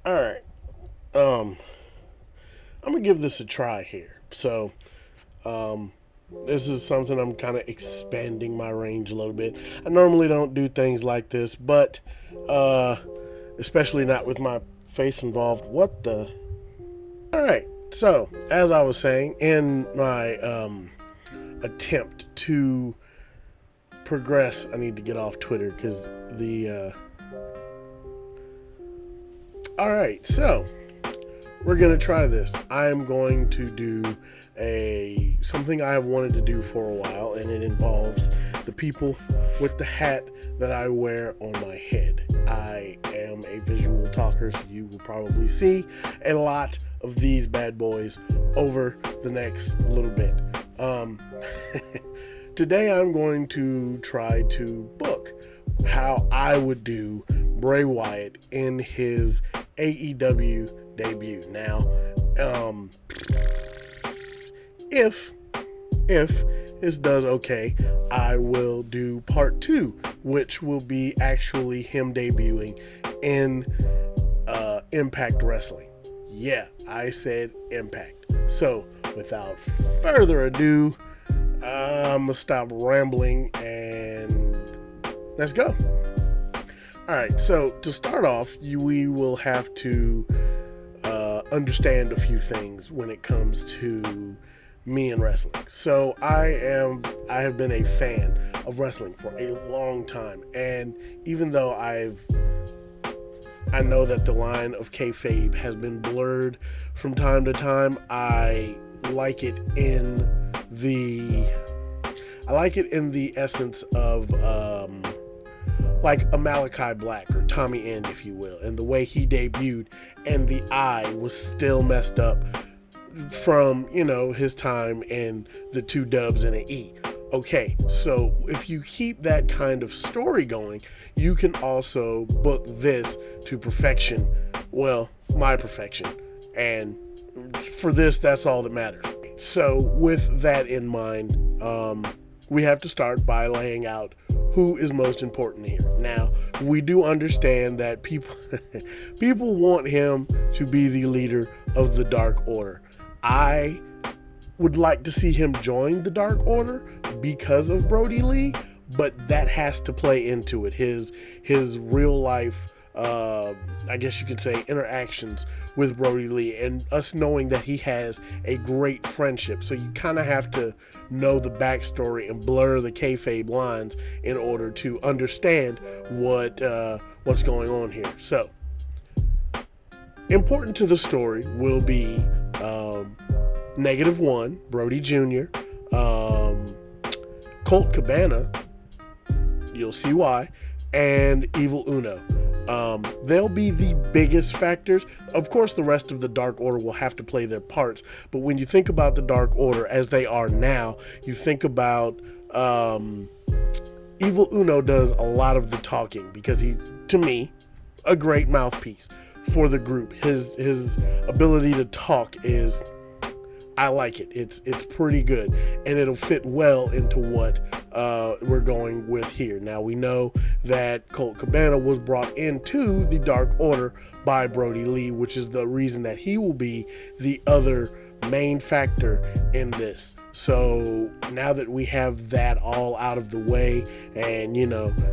All right. Um, I'm gonna give this a try here. Um, this is something I'm kind of expanding my range a little bit. I normally don't do things like this, but uh, especially not with my face involved. What the? All right. So, as I was saying, in my attempt to progress, I need to get off Twitter because the. All right. So, we're gonna try this. I'm going to do a something I have wanted to do for a while, and it involves the people with the hat that I wear on my head. I am a visual talker, so you will probably see a lot of these bad boys over the next little bit. Um, Today I'm going to try to book how I would do Bray Wyatt in his AEW debut. Now, if this does okay, I will do part two, which will be actually him debuting in Impact Wrestling. Yeah, I said Impact. So, without further ado, I'm gonna stop rambling and let's go. All right, so to start off, we will have to understand a few things when it comes to me and wrestling. So I have been a fan of wrestling for a long time, and even though I know that the line of kayfabe has been blurred from time to time, I like it in the essence of like a Malachi Black or Tommy End, if you will, and the way he debuted, and the I was still messed up from, his time in the two dubs and an E. Okay, so if you keep that kind of story going, you can also book this to perfection. Well, my perfection. And for this, that's all that matters. So with that in mind, we have to start by laying out who is most important here. Now, we do understand that people people want him to be the leader of the Dark Order. I would like to see him join the Dark Order because of Brody Lee, but that has to play into it. His real life, I guess you could say, interactions with Brody Lee, and us knowing that he has a great friendship. So you kind of have to know the backstory and blur the kayfabe lines in order to understand what's going on here. So important to the story will be -1, Brody Jr., Colt Cabana, you'll see why, and Evil Uno. They'll be the biggest factors. Of course, the rest of the Dark Order will have to play their parts, but when you think about the Dark Order as they are now, you think about Evil Uno does a lot of the talking because he's, to me, a great mouthpiece for the group. His ability to talk is, I like it. It's pretty good, and it'll fit well into what we're going with here. Now, we know that Colt Cabana was brought into the Dark Order by Brody Lee, which is the reason that he will be the other main factor in this. So now that we have that all out of the way and,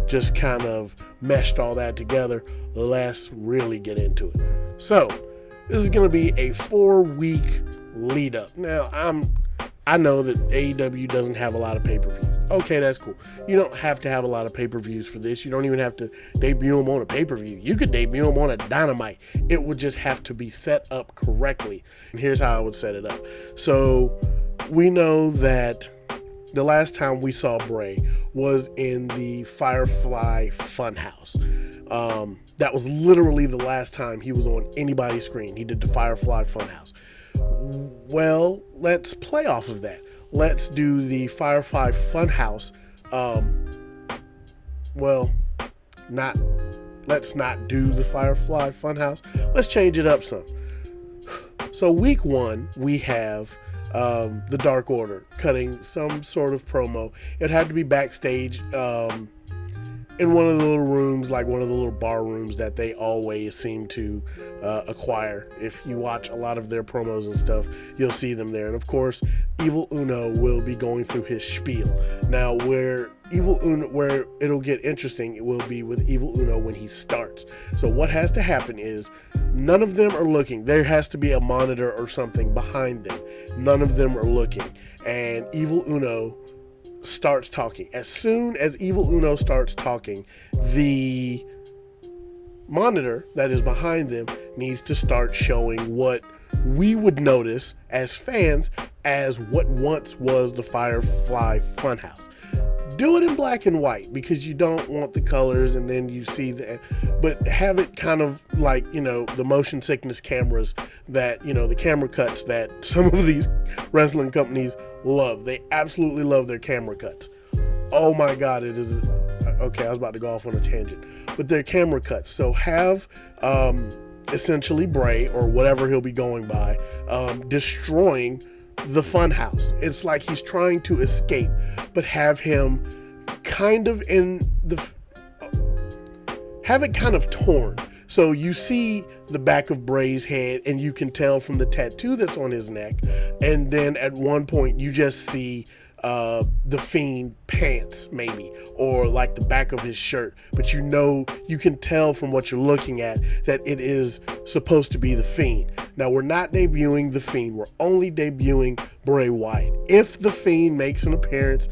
just kind of meshed all that together, let's really get into it. So this is going to be a 4-week lead up. Now, I know that AEW doesn't have a lot of pay-per-views. Okay, that's cool. You don't have to have a lot of pay-per-views for this. You don't even have to debut them on a pay-per-view. You could debut them on a Dynamite. It would just have to be set up correctly. And here's how I would set it up. So we know that the last time we saw Bray was in the Firefly Funhouse. That was literally the last time he was on anybody's screen. He did the Firefly Funhouse. Well, let's play off of that. Let's do the Firefly Funhouse. Let's not do the Firefly Funhouse. Let's change it up some. So week 1, we have the Dark Order cutting some sort of promo. It had to be backstage in one of the little rooms, like one of the little bar rooms that they always seem to acquire. If you watch a lot of their promos and stuff, you'll see them there. And of course, Evil Uno will be going through his spiel. Now, where it'll get interesting, it will be with Evil Uno when he starts. So what has to happen is none of them are looking. There has to be a monitor or something behind them. None of them are looking. And Evil Uno starts talking. As soon as Evil Uno starts talking, the monitor that is behind them needs to start showing what we would notice as fans as what once was the Firefly Funhouse. Do it in black and white because you don't want the colors and then you see that, but have it kind of like, the motion sickness cameras that, the camera cuts that some of these wrestling companies love. They absolutely love their camera cuts. Oh my God, it is, okay, I was about to go off on a tangent, but they're camera cuts. So have, essentially Bray or whatever he'll be going by, destroying the funhouse. It's like he's trying to escape, but have him kind of have it kind of torn. So you see the back of Bray's head and you can tell from the tattoo that's on his neck. And then at one point you just see the Fiend pants maybe, or like the back of his shirt, but you can tell from what you're looking at that it is supposed to be the Fiend. Now we're not debuting the Fiend, we're only debuting Bray Wyatt. If the Fiend makes an appearance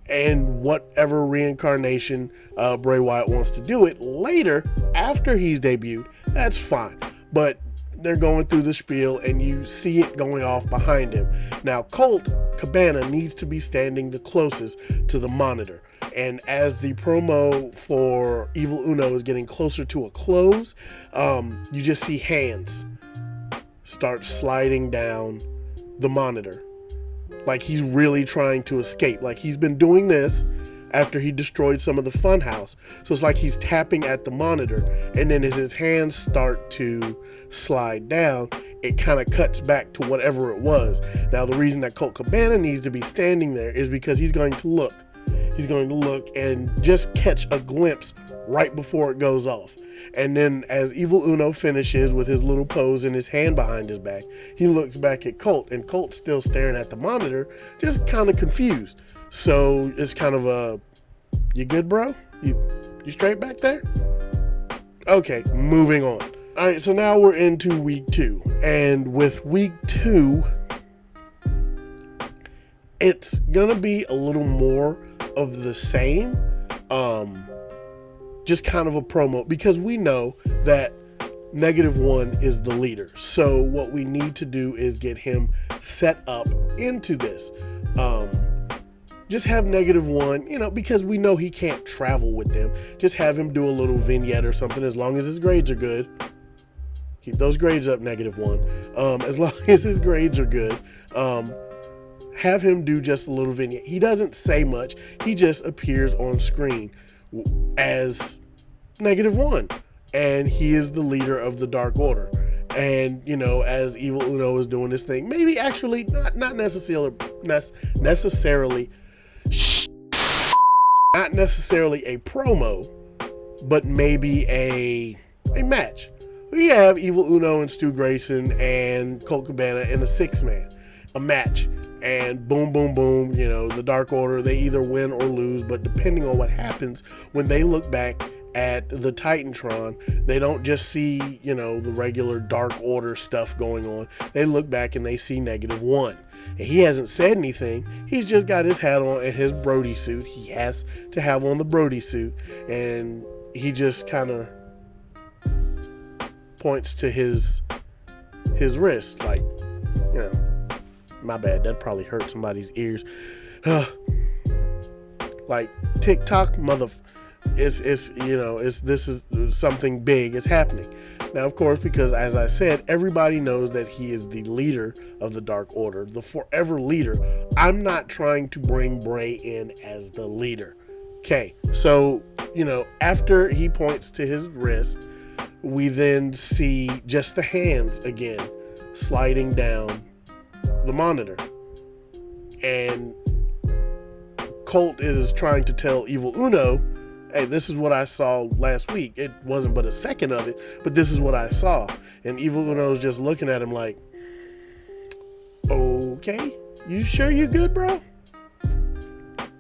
and whatever reincarnation Bray Wyatt wants to do it later after he's debuted, that's fine, but they're going through the spiel and you see it going off behind him. Now Colt Cabana needs to be standing the closest to the monitor, and as the promo for Evil Uno is getting closer to a close, you just see hands start sliding down the monitor like he's really trying to escape. Like he's been doing this after he destroyed some of the funhouse. So it's like he's tapping at the monitor, and then as his hands start to slide down, it kind of cuts back to whatever it was. Now the reason that Colt Cabana needs to be standing there is because he's going to look. He's going to look and just catch a glimpse right before it goes off. And then as Evil Uno finishes with his little pose and his hand behind his back, he looks back at Colt, and Colt's still staring at the monitor, just kind of confused. So it's kind of a, you good, bro? You straight back there? Okay, moving on. All right, so now we're into week 2. And with week 2, it's going to be a little more of the same. Just kind of a promo, because we know that -1 is the leader. So what we need to do is get him set up into this. Just have -1, because we know he can't travel with them. Just have him do a little vignette or something, as long as his grades are good. Keep those grades up, -1. As long as his grades are good, have him do just a little vignette. He doesn't say much. He just appears on screen as -1, and he is the leader of the Dark Order. And as Evil Uno is doing this thing, maybe actually not necessarily a promo, but maybe a match. We have Evil Uno and Stu Grayson and Colt Cabana in a 6-man, a match. And boom, boom, boom, the Dark Order, they either win or lose, but depending on what happens, when they look back at the Titantron, they don't just see, the regular Dark Order stuff going on. They look back and they see -1. And he hasn't said anything. He's just got his hat on and his Brody suit. He has to have on the Brody suit. And he just kind of points to his wrist, like, my bad, that probably hurt somebody's ears. Like, TikTok, this is something big is happening. Now, of course, because as I said, everybody knows that he is the leader of the Dark Order, the forever leader. I'm not trying to bring Bray in as the leader. Okay, so, after he points to his wrist, we then see just the hands again sliding down the monitor, and Colt is trying to tell Evil Uno hey, this is what I saw last week. It wasn't but a second of it, but this is what I saw. And Evil Uno's just looking at him like, okay, you sure you good, bro?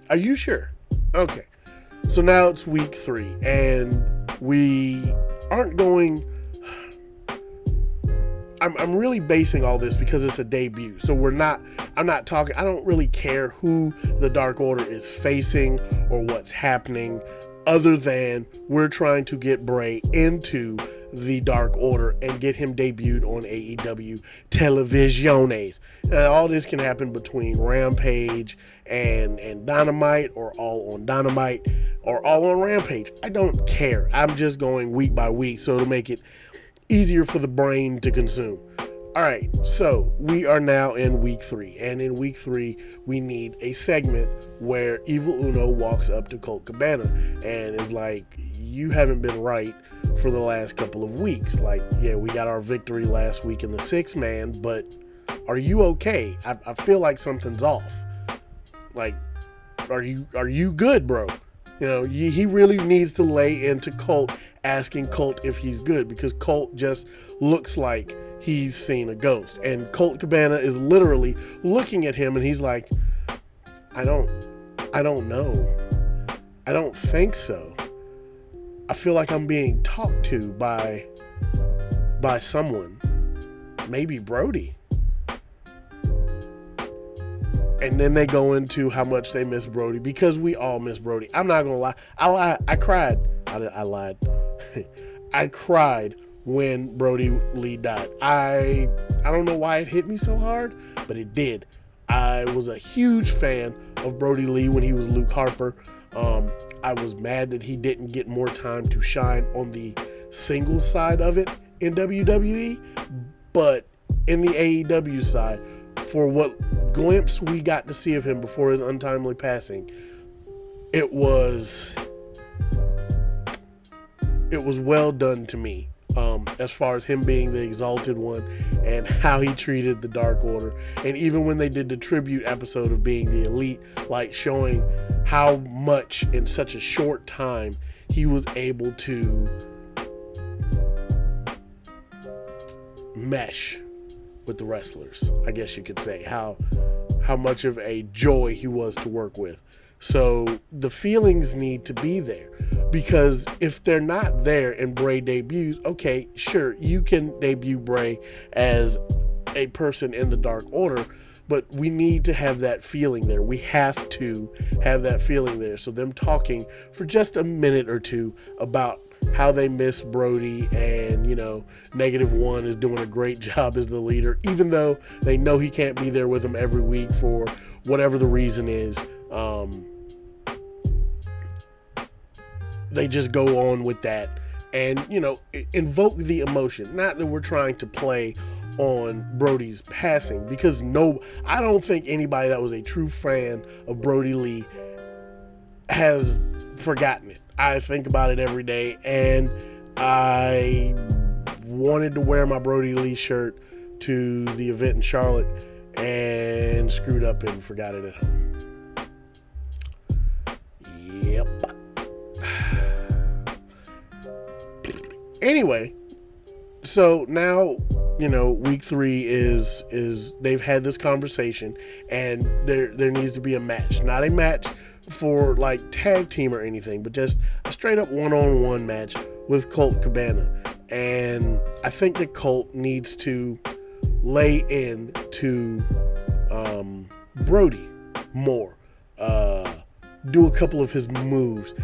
Are you sure? Okay. So now it's week 3, and we aren't going... I'm really basing all this because it's a debut. So I'm not talking, I don't really care who the Dark Order is facing or what's happening, other than we're trying to get Bray into the Dark Order and get him debuted on AEW Televisiones. And all this can happen between Rampage and Dynamite, or all on Dynamite, or all on Rampage. I don't care. I'm just going week by week, so to make it easier for the brain to consume. All right, so we are now in week 3, and in week 3, we need a segment where Evil Uno walks up to Colt Cabana and is like, you haven't been right for the last couple of weeks. Like, yeah, we got our victory last week in the 6-man, but are you okay? I feel like something's off. Like, are you good, bro? You know, he really needs to lay into Colt, asking Colt if he's good, because Colt just looks like he's seen a ghost. And Colt Cabana is literally looking at him, and he's like, I don't know. I don't think so. I feel like I'm being talked to by someone. Maybe Brody. And then they go into how much they miss Brody, because we all miss Brody. I'm not gonna lie. I cried. I lied. I cried when Brody Lee died. I don't know why it hit me so hard, but it did. I was a huge fan of Brody Lee when he was Luke Harper. I was mad that he didn't get more time to shine on the singles side of it in WWE, but in the AEW side, for what glimpse we got to see of him before his untimely passing, it was well done to me, as far as him being the Exalted One and how he treated the Dark Order. And even when they did the tribute episode of being the Elite, like showing how much in such a short time he was able to mesh with the wrestlers, I guess you could say, how much of a joy he was to work with. So the feelings need to be there, because if they're not there and Bray debuts, okay, sure, you can debut Bray as a person in the Dark Order, but we need to have that feeling there. We have to have that feeling there. So them talking for just a minute or two about how they miss Brody, and, you know, -1 is doing a great job as the leader, even though they know he can't be there with them every week for whatever the reason is. They just go on with that and, you know, invoke the emotion. Not that we're trying to play on Brody's passing, because I don't think anybody that was a true fan of Brody Lee has forgotten it. I think about it every day, and I wanted to wear my Brody Lee shirt to the event in Charlotte and screwed up and forgot it at home. Yep. Anyway, so now, you know, week 3 is they've had this conversation, and there needs to be a match. Not a match for like tag team or anything, but just a straight up one-on-one match with Colt Cabana. And I think that Colt needs to lay in to Brody more, do a couple of his moves,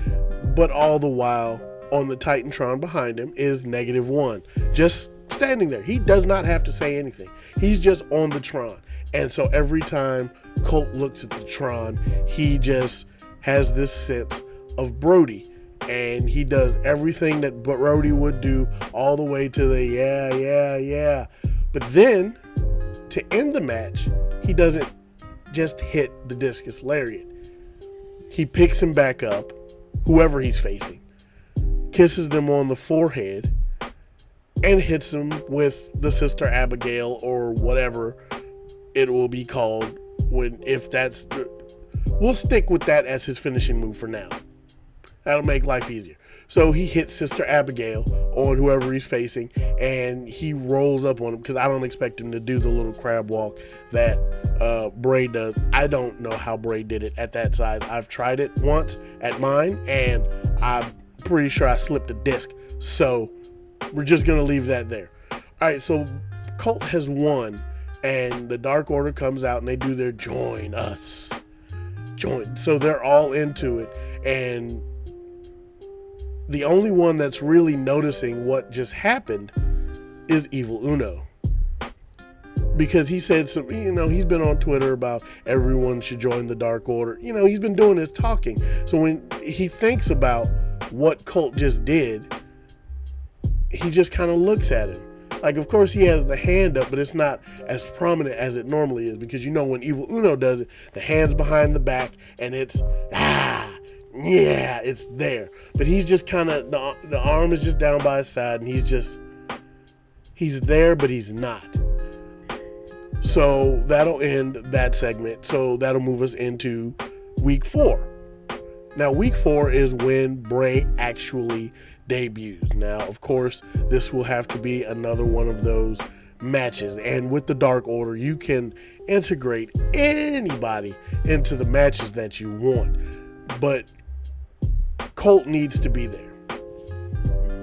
but all the while on the Titantron behind him is -1, just standing there. He does not have to say anything. He's just on the Tron. And so every time Colt looks at the Tron, he just has this sense of Brody, and he does everything that Brody would do, all the way to the yeah. But then, to end the match, he doesn't just hit the discus lariat. He picks him back up, whoever he's facing, kisses them on the forehead, and hits him with the Sister Abigail, or whatever it will be called, we'll stick with that as his finishing move for now. That'll make life easier. So he hits Sister Abigail on whoever he's facing, and he rolls up on him because I don't expect him to do the little crab walk that Bray does. I don't know how Bray did it at that size. I've tried it once at mine, and I'm pretty sure I slipped a disc. So we're just going to leave that there. All right, so Colt has won, and the Dark Order comes out, and they do their join us. Join. So they're all into it, and the only one that's really noticing what just happened is Evil Uno. Because he said some, he's been on Twitter about everyone should join the Dark Order. He's been doing his talking. So when he thinks about what Colt just did, he just kind of looks at him. Like, of course, he has the hand up, but it's not as prominent as it normally is. Because, when Evil Uno does it, the hand's behind the back, and it's, yeah, it's there. But he's just kind of, the arm is just down by his side, and he's there, but he's not. So that'll end that segment. So that'll move us into week 4. Now, week 4 is when Bray actually debuts. Now, of course, this will have to be another one of those matches. And with the Dark Order, you can integrate anybody into the matches that you want. But Colt needs to be there.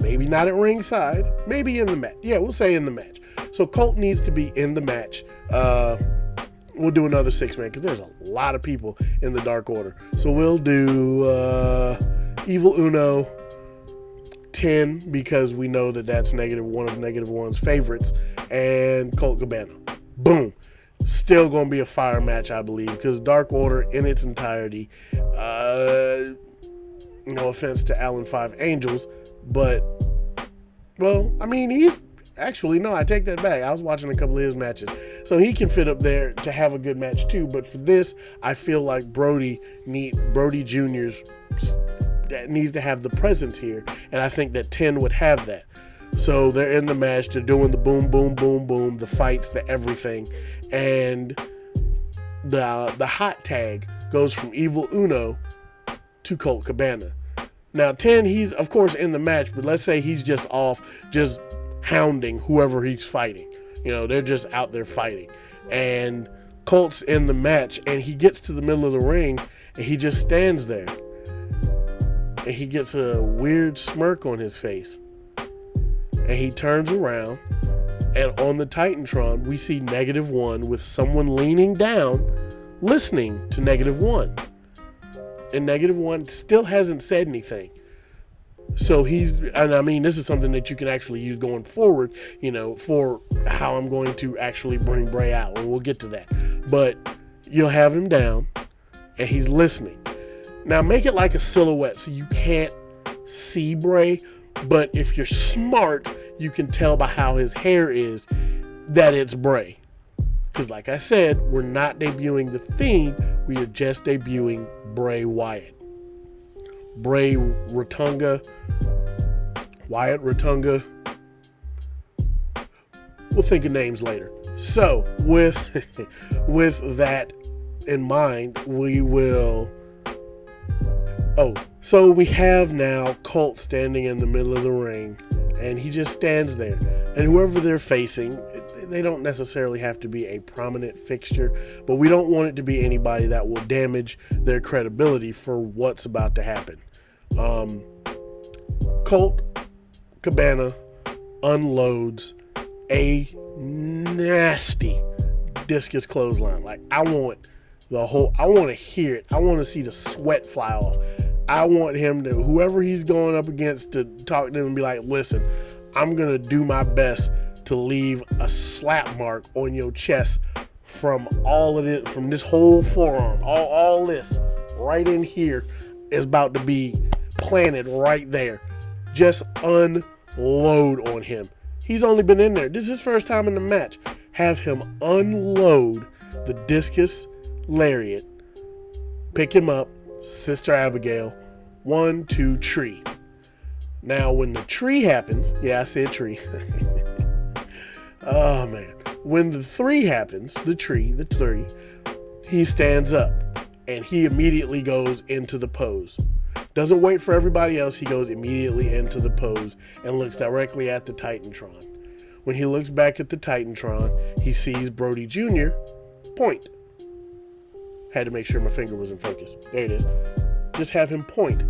Maybe not at ringside, maybe in the match. Yeah, we'll say in the match. So Colt needs to be in the match. We'll do another 6-man because there's a lot of people in the Dark Order. So we'll do Evil Uno, 10, because we know that that's one of Negative One's favorites, and Colt Cabana. Boom. Still going to be a fire match, I believe, because Dark Order in its entirety, no offense to Alan 5 Angels, but, well, I mean, actually, no, I take that back. I was watching a couple of his matches. So he can fit up there to have a good match too. But for this, I feel like Brody Jr.'s that needs to have the presence here. And I think that 10 would have that. So they're in the match. They're doing the boom, boom, boom, boom, the fights, the everything. And the hot tag goes from Evil Uno to Colt Cabana. Now, 10, he's, of course, in the match. But let's say he's just off, just hounding whoever he's fighting. They're just out there fighting. And Colt's in the match, and he gets to the middle of the ring, and he just stands there. And he gets a weird smirk on his face. And he turns around, and on the Titantron, we see Negative One with someone leaning down, listening to Negative One. And Negative One still hasn't said anything. So and I mean, this is something that you can actually use going forward, for how I'm going to actually bring Bray out. And we'll get to that. But you'll have him down, and he's listening. Now, make it like a silhouette so you can't see Bray. But if you're smart, you can tell by how his hair is that it's Bray. Because like I said, we're not debuting The Fiend. We are just debuting Bray Wyatt. Bray Rotunga, Wyatt Rotunga. We'll think of names later. So with that in mind, we will. So we have now Colt standing in the middle of the ring, and he just stands there. And whoever they're facing, they don't necessarily have to be a prominent fixture, but we don't want it to be anybody that will damage their credibility for what's about to happen. Colt Cabana unloads a nasty discus clothesline. Like, I want to hear it. I want to see the sweat fly off. I want him to, whoever he's going up against, to talk to him and be like, listen, I'm going to do my best to leave a slap mark on your chest from all of it, from this whole forearm. All this right in here is about to be planted right there. Just unload on him. He's only been in there. This is his first time in the match. Have him unload the discus lariat. Pick him up. Sister Abigail. 1, 2, tree. Now, when the tree happens, yeah, I said tree. Oh, man. When the 3 happens, the 3, he stands up, and he immediately goes into the pose. Doesn't wait for everybody else. He goes immediately into the pose and looks directly at the Titantron. When he looks back at the Titantron, he sees Brody Jr. point. Had to make sure my finger was in focus. There it is. Just have him point.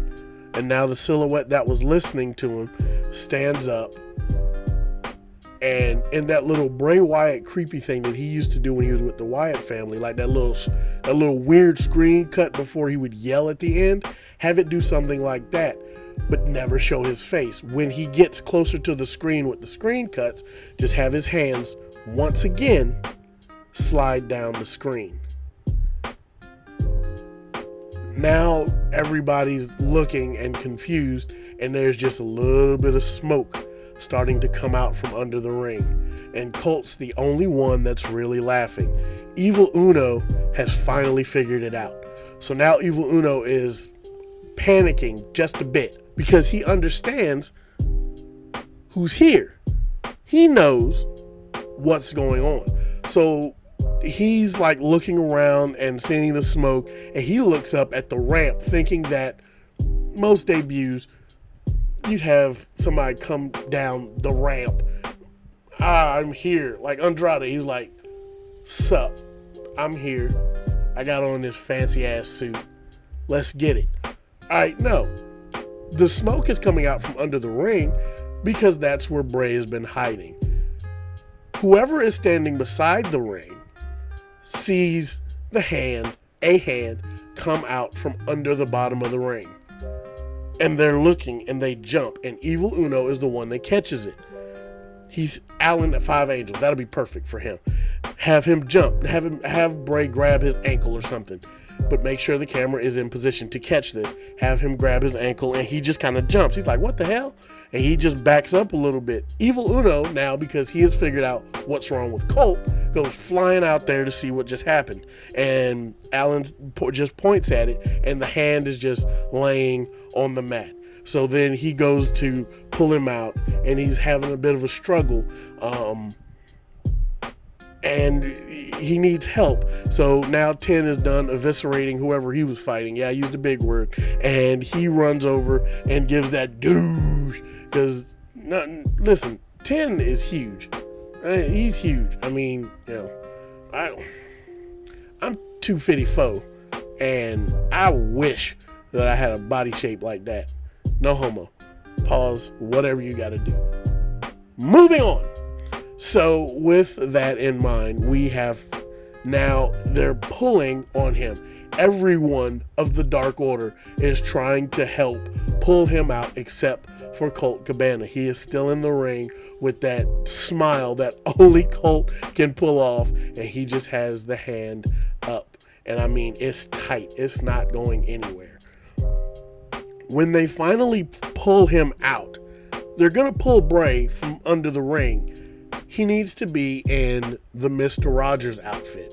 And now the silhouette that was listening to him stands up. And in that little Bray Wyatt creepy thing that he used to do when he was with the Wyatt family, like that little weird screen cut before he would yell at the end, have it do something like that, but never show his face. When he gets closer to the screen with the screen cuts, just have his hands once again slide down the screen. Now everybody's looking and confused, and there's just a little bit of smoke starting to come out from under the ring. And Colt's the only one that's really laughing. Evil Uno has finally figured it out. So now Evil Uno is panicking just a bit because he understands who's here. He knows what's going on. So he's like looking around and seeing the smoke, and he looks up at the ramp thinking that most debuts you'd have somebody come down the ramp. I'm here. Like Andrade, he's like, sup, I'm here. I got on this fancy ass suit. Let's get it. All right, no. The smoke is coming out from under the ring because that's where Bray has been hiding. Whoever is standing beside the ring sees a hand come out from under the bottom of the ring. And they're looking and they jump, and Evil Uno is the one that catches it. He's Alan at 5 Angels. That'll be perfect for him. Have him jump. Have Bray grab his ankle or something. But make sure the camera is in position to catch this. Have him grab his ankle, and he just kind of jumps. He's like, what the hell? And he just backs up a little bit. Evil Uno, now because he has figured out what's wrong with Colt, goes flying out there to see what just happened. And Alan just points at it, and the hand is just laying on the mat. So then he goes to pull him out, and he's having a bit of a struggle. And he needs help. So now 10 is done eviscerating whoever he was fighting. Yeah, I used a big word. And he runs over and gives that douche. Because, listen, 10 is huge. He's huge. I mean, I'm 254, and I wish that I had a body shape like that. No homo. Pause. Whatever you got to do. Moving on. So with that in mind, we have now they're pulling on him. Everyone of the Dark Order is trying to help pull him out except for Colt Cabana. He is still in the ring with that smile that only Colt can pull off, and he just has the hand up. And I mean, it's tight. It's not going anywhere. When they finally pull him out, they're going to pull Bray from under the ring. He needs to be in the Mr. Rogers outfit,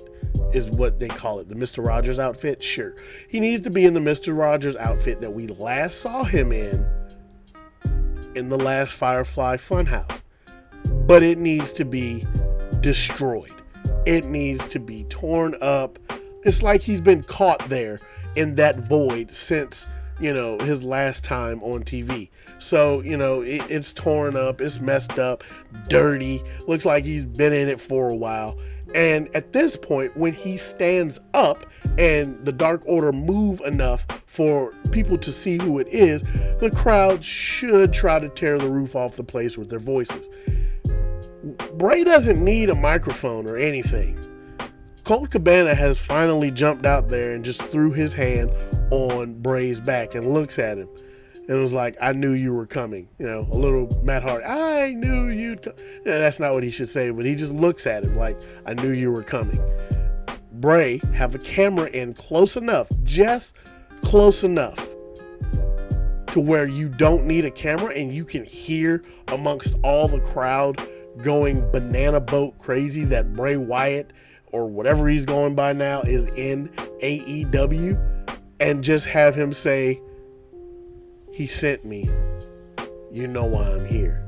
is what they call it. The Mr. Rogers outfit? Sure. He needs to be in the Mr. Rogers outfit that we last saw him in the last Firefly Funhouse. But it needs to be destroyed. It needs to be torn up. It's like he's been caught there in that void since, his last time on TV. So, it's torn up, it's messed up, dirty, looks like he's been in it for a while. And at this point, when he stands up and the Dark Order move enough for people to see who it is, the crowd should try to tear the roof off the place with their voices. Bray doesn't need a microphone or anything. Colt Cabana has finally jumped out there and just threw his hand on Bray's back and looks at him. And it was like, I knew you were coming. A little Matt Hardy. I knew you'd come. Yeah, that's not what he should say, but he just looks at him like, I knew you were coming. Bray have a camera in close enough, just close enough to where you don't need a camera and you can hear amongst all the crowd going banana boat crazy that Bray Wyatt or whatever he's going by now is in AEW, and just have him say, he sent me. You know why I'm here.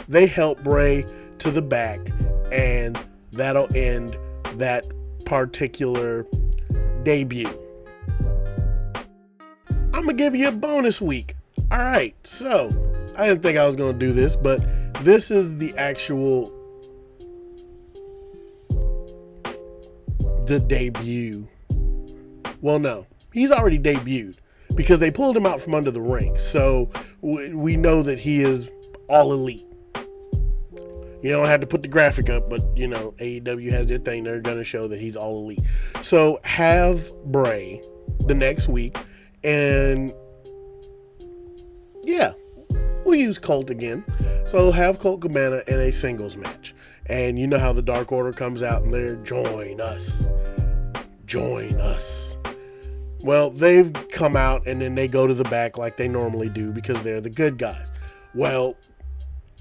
They help Bray to the back, and that'll end that particular debut. I'm going to give you a bonus week. All right, so I didn't think I was going to do this, but this is the debut. Well, no, he's already debuted because they pulled him out from under the ring. So we know that he is all elite. You don't have to put the graphic up, but you know, AEW has their thing. They're going to show that he's all elite. So have Bray the next week, and yeah, we'll use Colt again. So have Colt Cabana in a singles match. And you know how the Dark Order comes out and they're join us. Join us. Well, they've come out and then they go to the back like they normally do because they're the good guys. Well,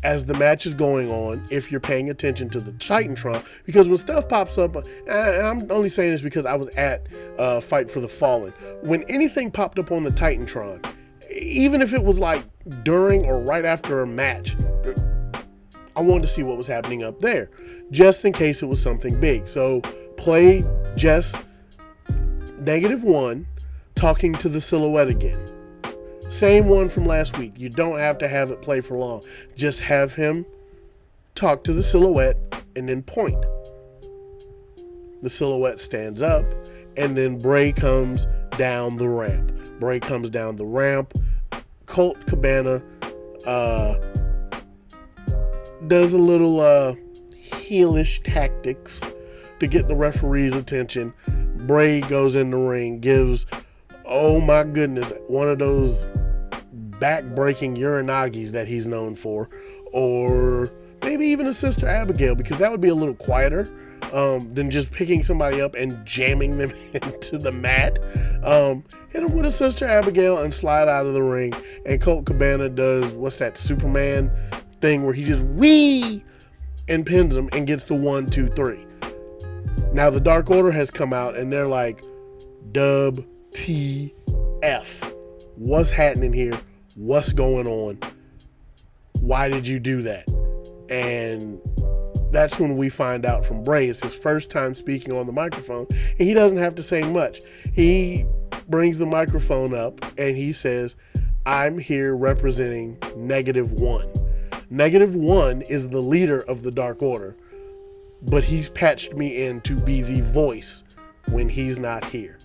as the match is going on, if you're paying attention to the Titantron, because when stuff pops up, and I'm only saying this because I was at Fight for the Fallen, when anything popped up on the Titantron, even if it was like during or right after a match, I wanted to see what was happening up there, just in case it was something big. So play just -1 talking to the Silhouette again. Same one from last week. You don't have to have it play for long. Just have him talk to the Silhouette and then point. The Silhouette stands up, and then Bray comes down the ramp. Bray comes down the ramp. Colt Cabana does a little heelish tactics to get the referee's attention. Bray goes in the ring, gives, oh my goodness, one of those back-breaking uranagis that he's known for, or maybe even a Sister Abigail, because that would be a little quieter than just picking somebody up and jamming them into the mat. Hit him with a Sister Abigail and slide out of the ring. And Colt Cabana does, what's that Superman thing where he just wee and pins him and gets the 1, 2, 3. Now the Dark Order has come out and they're like, WTF. What's happening here? What's going on? Why did you do that? And that's when we find out from Bray. It's his first time speaking on the microphone, and he doesn't have to say much. He brings the microphone up and he says, I'm here representing -1. -1 is the leader of the Dark Order, but he's patched me in to be the voice when he's not here.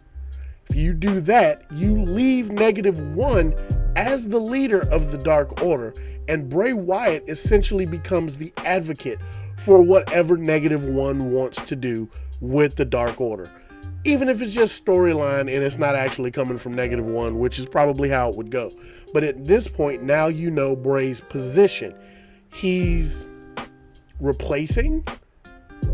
If you do that, you leave -1 as the leader of the Dark Order, and Bray Wyatt essentially becomes the advocate for whatever -1 wants to do with the Dark Order. Even if it's just storyline and it's not actually coming from -1, which is probably how it would go. But at this point, now you know Bray's position. He's replacing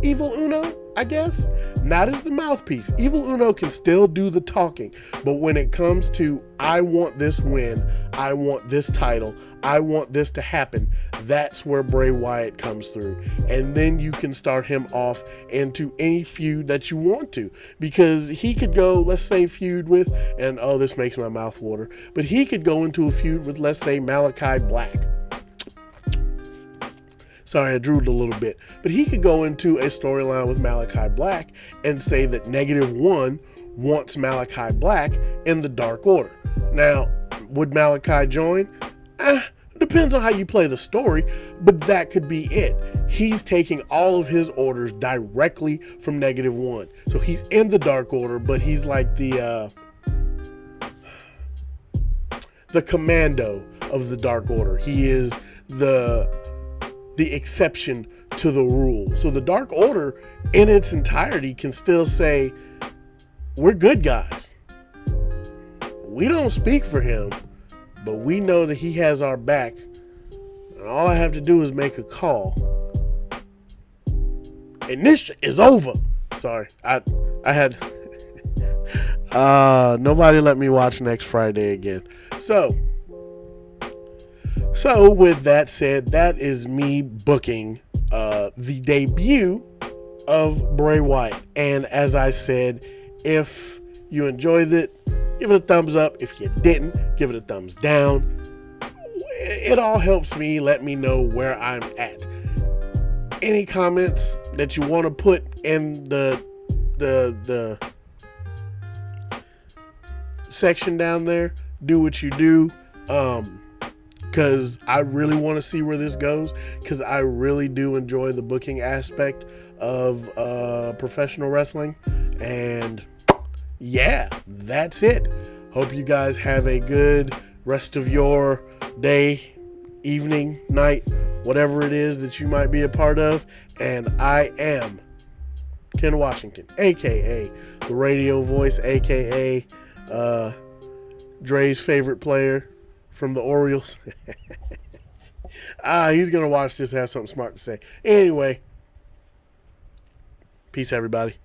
Evil Uno, I guess, not as the mouthpiece. Evil Uno can still do the talking, but when it comes to, I want this win, I want this title, I want this to happen, that's where Bray Wyatt comes through. And then you can start him off into any feud that you want to, because he could go, let's say, feud with, and oh, this makes my mouth water, but he could go into a feud with, let's say, Malachi Black. Sorry, I drooled a little bit. But he could go into a storyline with Malachi Black and say that -1 wants Malachi Black in the Dark Order. Now, would Malachi join? Depends on how you play the story, but that could be it. He's taking all of his orders directly from -1. So he's in the Dark Order, but he's like the commando of the Dark Order. He is the exception to the rule. So the Dark Order in its entirety can still say, we're good guys. We don't speak for him, but we know that he has our back. And all I have to do is make a call. And this is over. Sorry, I had nobody let me watch next Friday again. So with that said, that is me booking the debut of Bray Wyatt. And as I said, if you enjoyed it, give it a thumbs up. If you didn't, give it a thumbs down. It all helps me let me know where I'm at. Any comments that you want to put in the section down there, do what you do. Because I really want to see where this goes, because I really do enjoy the booking aspect of professional wrestling. And yeah, that's it. Hope you guys have a good rest of your day, evening, night, whatever it is that you might be a part of. And I am Ken Washington, aka the radio voice, aka Dre's favorite player from the Orioles. He's gonna watch this, have something smart to say. Anyway, peace everybody.